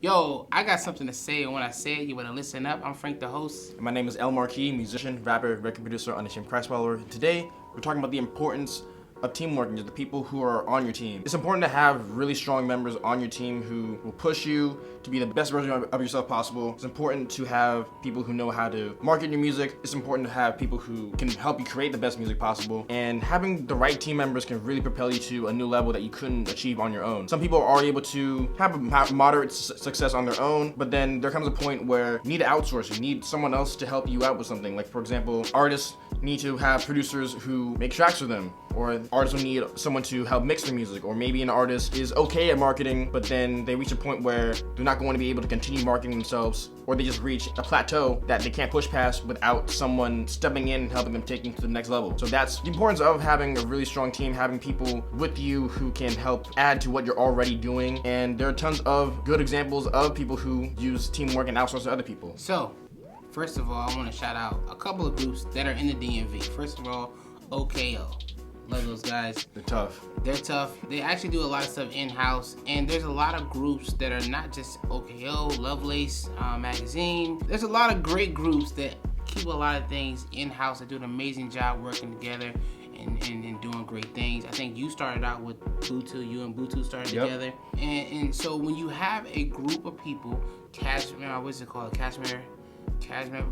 Yo, I got something to say, and when I say it, you better listen up. I'm Frank, the host. My name is El Marquis, musician, rapper, record producer, unashamed Christ follower. Today, we're talking about the importance of teamwork and the people who are on your team. It's important to have really strong members on your team who will push you to be the best version of yourself possible. It's important to have people who know how to market your music. It's important to have people who can help you create the best music possible. And having the right team members can really propel you to a new level that you couldn't achieve on your own. Some people are able to have a moderate success on their own, but then there comes a point where you need to outsource. You need someone else to help you out with something. Like, for example, artists need to have producers who make tracks for them, or artists will need someone to help mix their music, or maybe an artist is okay at marketing, but then they reach a point where they're not going to be able to continue marketing themselves, or they just reach a plateau that they can't push past without someone stepping in and helping them take them to the next level. So that's the importance of having a really strong team, having people with you who can help add to what you're already doing. And there are tons of good examples of people who use teamwork and outsource to other people. So, first of all, I want to shout out a couple of groups that are in the DMV. First of all, OKO. Love those guys. They're tough. They're tough. They actually do a lot of stuff in-house, and there's a lot of groups that are not just OKO, Lovelace Magazine. There's a lot of great groups that keep a lot of things in-house that do an amazing job working together and doing great things. I think you started out with Butu. You and Butu started together. And so when you have a group of people, what's it called? Cashmere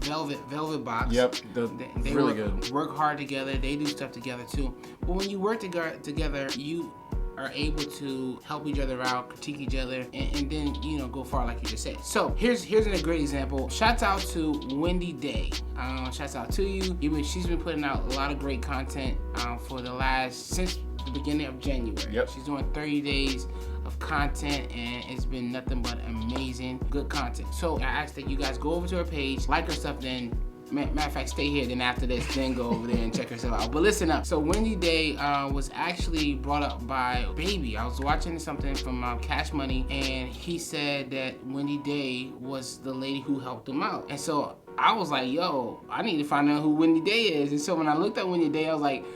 Velvet Box. Yep, they really good. Work hard together. They do stuff together too. But when you work together, you are able to help each other out, critique each other, and then go far, like you just said. So here's a great example. Shouts out to Wendy Day. Shouts out to you. She's been putting out a lot of great content since the beginning of January. Yep. She's doing 30 days of content, and it's been nothing but amazing, good content. So I ask that you guys go over to her page, like her stuff, then matter of fact, stay here, then after this, then go over there and check herself out. But listen up. So Wendy Day was actually brought up by Baby. I was watching something from Cash Money, and he said that Wendy Day was the lady who helped him out. And so I was like, yo, I need to find out who Wendy Day is. And so when I looked at Wendy Day, I was like,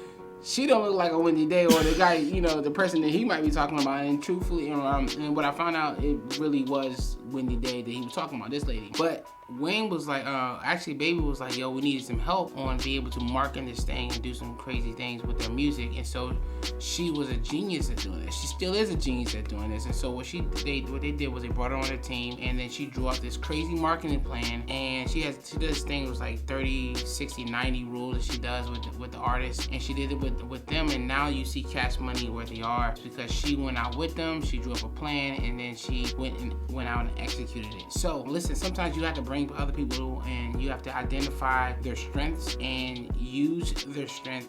she don't look like a Wendy Day or the guy, the person that he might be talking about. And truthfully, and what I found out, it really was Wendy Day that he was talking about, this lady. But Wayne was like, actually Baby was like, yo, we needed some help on being able to market this thing and do some crazy things with their music. And so she was a genius at doing this. She still is a genius at doing this. And so what they did was they brought her on their team, and then she drew up this crazy marketing plan. And she does this thing, it was like 30, 60, 90 rules that she does with the artists. And she did it with them, and now you see Cash Money where they are because she went out with them, she drew up a plan, and then she went out and executed it. So listen, sometimes you have to bring other people, and you have to identify their strengths and use their strengths,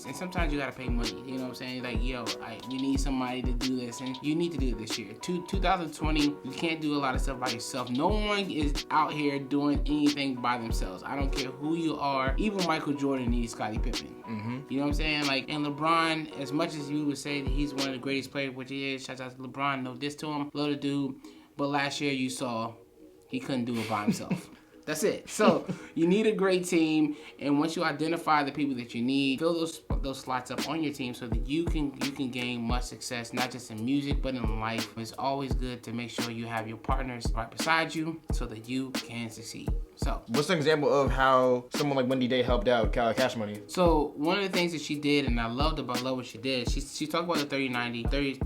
and sometimes you gotta pay money. You know what I'm saying? Like, yo, we need somebody to do this, and you need to do it this year. 2020, you can't do a lot of stuff by yourself. No one is out here doing anything by themselves. I don't care who you are. Even Michael Jordan needs Scottie Pippen. Mm-hmm. You know what I'm saying? Like, and LeBron, as much as you would say that he's one of the greatest players, which he is, shout out to LeBron, no diss to him, love the dude, but last year you saw he couldn't do it by himself. That's it. So you need a great team, and once you identify the people that you need, fill those slots up on your team so that you can gain much success, not just in music but in life. It's always good to make sure you have your partners right beside you so that you can succeed. So what's an example of how someone like Wendy Day helped out Cash Money? So one of the things that she did, and I love what she did, she talked about the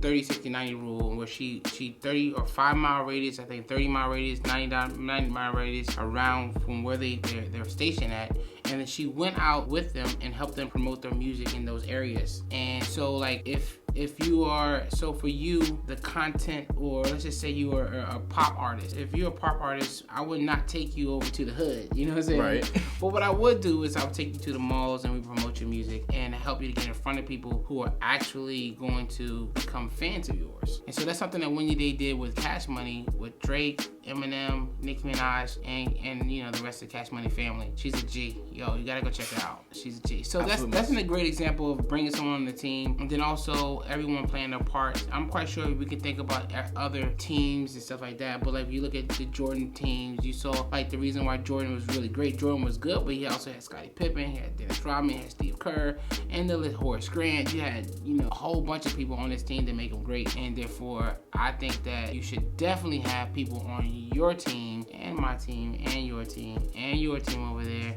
30, 60, 90 rule, where she 30 or 5 mile radius, I think 30 mile radius, 90 mile radius around from where they're stationed at. And then she went out with them and helped them promote their music in those areas. And so, like, if you are, so for you, the content, or let's just say you are a pop artist. If you're a pop artist, I would not take you over to the hood. You know what I'm saying? Right. But what I would do is I would take you to the malls and we promote your music and help you to get in front of people who are actually going to become fans of yours. And so that's something that Wendy Day did with Cash Money, with Drake, Eminem, Nicki Minaj, and the rest of the Cash Money family. She's a G. Yo, you gotta go check her out. She's a G. So that's a great example of bringing someone on the team. And then also everyone playing their parts. I'm quite sure we can think about other teams and stuff like that, but like if you look at the Jordan teams, you saw like the reason why Jordan was really great. Jordan was good, but he also had Scottie Pippen, he had Dennis Rodman, he had Steve Kerr, and the list Horace Grant. You had, a whole bunch of people on this team to make him great, and therefore I think that you should definitely have people on your team and my team and your team over there,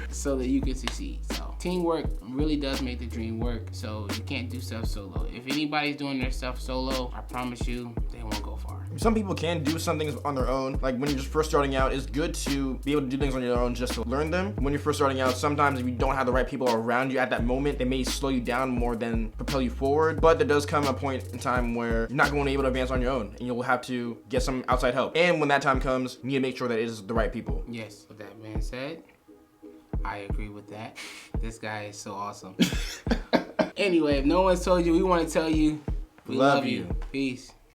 so that you can succeed. So teamwork really does make the dream work. So you can't do stuff solo. If anybody's doing their stuff solo, I promise you they won't go far. Some people can do some things on their own. Like when you're just first starting out, it's good to be able to do things on your own just to learn them. When you're first starting out, sometimes if you don't have the right people around you at that moment, they may slow you down more than propel you forward. But there does come a point in time where you're not going to be able to advance on your own, and you'll have to get some outside help. And when that time comes, you need to make sure that it is the right people. Yes, with that being said, I agree with that. This guy is so awesome. Anyway, if no one's told you, we want to tell you we love you. Peace.